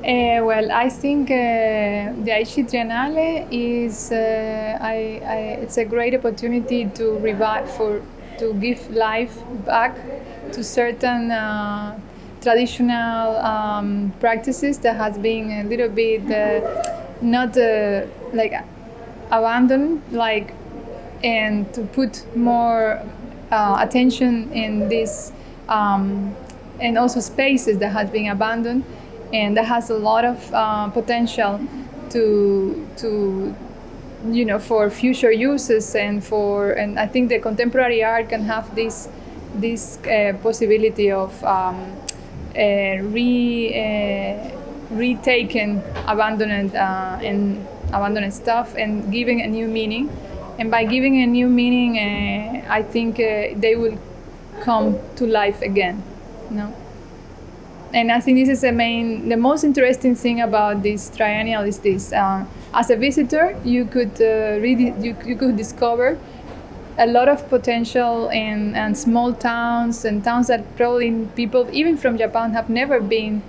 Well, I think the Aichi Triennale is it's a great opportunity to to give life back to certain traditional practices that has been a little bit not like abandoned, and to put more attention in this and also spaces that has been abandoned and that has a lot of potential to for future uses and I think the contemporary art can have this possibility of retaken abandoned stuff and giving a new meaning, and by giving a new meaning I think they will come to life again. And I think this is the most interesting thing about this triennial is this. As a visitor, you could you could discover a lot of potential in small towns and towns that probably people even from Japan have never been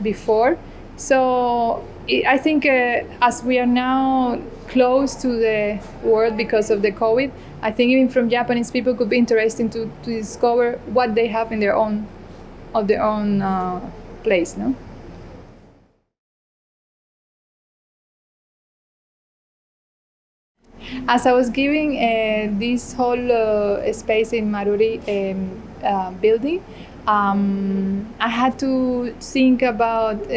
before. So I think as we are now close to the world because of the COVID, I think even from Japanese people could be interesting to discover what they have in their own place, no? As I was giving this whole space in Maruri building, I had to think about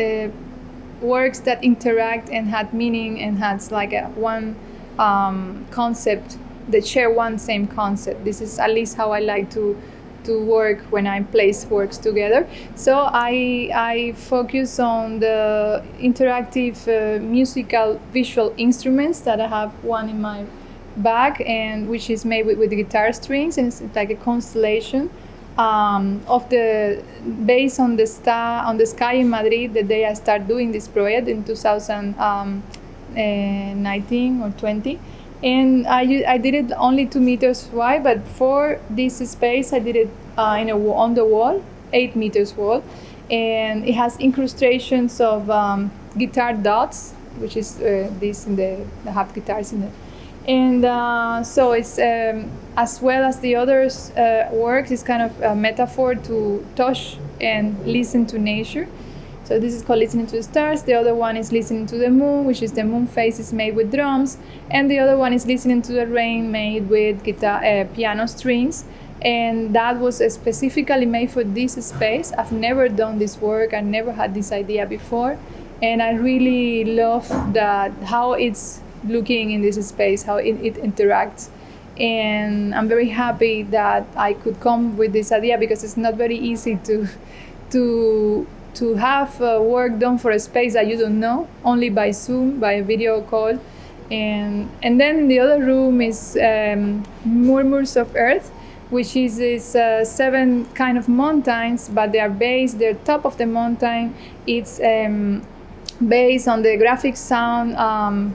works that interact and had meaning and had like one concept that share one same concept. This is at least how I like to work when I place works together. So I focus on the interactive musical visual instruments that I have one in my bag, and which is made with the guitar strings, and it's like a constellation of the based on the sky in Madrid the day I started doing this project in 2019 or 20. And I did it only 2 meters wide, but for this space I did it on the wall, 8 meters wall, and it has incrustations of guitar dots, which is this in the have guitars in it, and so it's as well as the others works, it's kind of a metaphor to touch and listen to nature. So this is called Listening to the Stars. The other one is Listening to the Moon, which is the moon phases made with drums. And the other one is Listening to the Rain, made with piano strings. And that was specifically made for this space. I've never done this work. I never had this idea before. And I really love how it's looking in this space, how it interacts. And I'm very happy that I could come with this idea, because it's not very easy to have work done for a space that you don't know, only by Zoom, by a video call. And then in the other room is Murmurs of Earth, which is 7 kind of mountains, but their top of the mountain, it's based on the graphic sound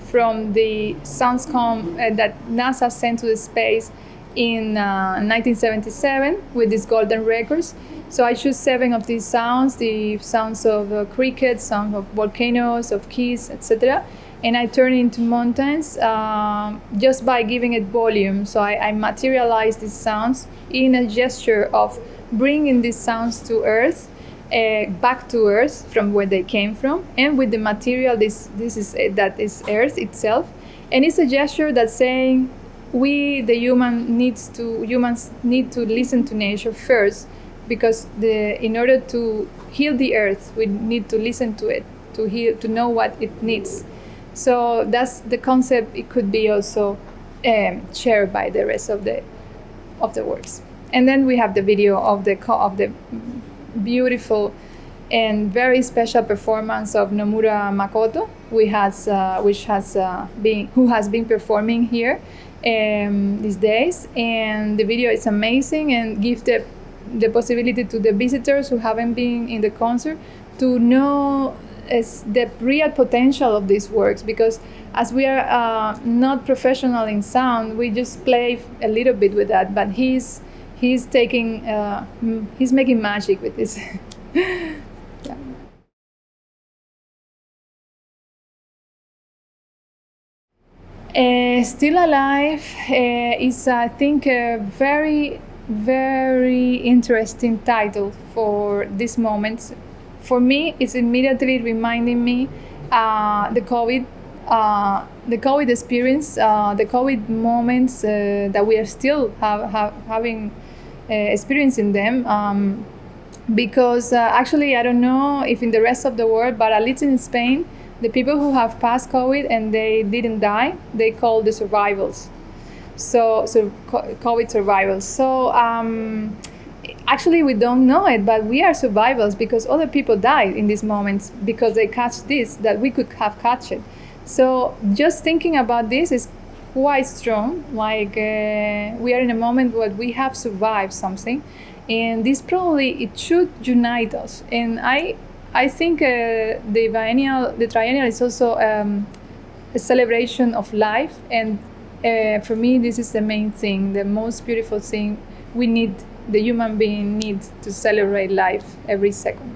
from the Soundscom that NASA sent to the space in 1977 with these golden records. So I choose 7 of these sounds, the sounds of crickets, sounds of volcanoes, of keys, etc. And I turn it into mountains just by giving it volume. So I materialize these sounds in a gesture of bringing these sounds to Earth, back to Earth from where they came from, and with the material that is Earth itself. And it's a gesture that's saying humans need to listen to nature first, because in order to heal the Earth, we need to listen to it, to know what it needs. So that's the concept. It could be also shared by the rest of the works. And then we have the video of the beautiful and very special performance of Nomura Makoto, who has been performing here these days. And the video is amazing and gives the possibility to the visitors who haven't been in the concert to know the real potential of these works, because as we are not professional in sound, we just play a little bit with that, but he's making magic with this. Still Alive is, I think, a very, very interesting title for this moment. For me, it's immediately reminding me the COVID experience, the COVID moments that we are still having experiencing them. Because actually, I don't know if in the rest of the world, but at least in Spain, the people who have passed COVID and they didn't die, they call the survivals. So COVID survivals. So actually, we don't know it, but we are survivors because other people died in these moments because they catch this that we could have catch it. So just thinking about this is quite strong. Like we are in a moment where we have survived something, and this probably it should unite us. And I think the triennial is also a celebration of life, and for me this is the main thing, the most beautiful thing. We need, the human being needs to celebrate life every second.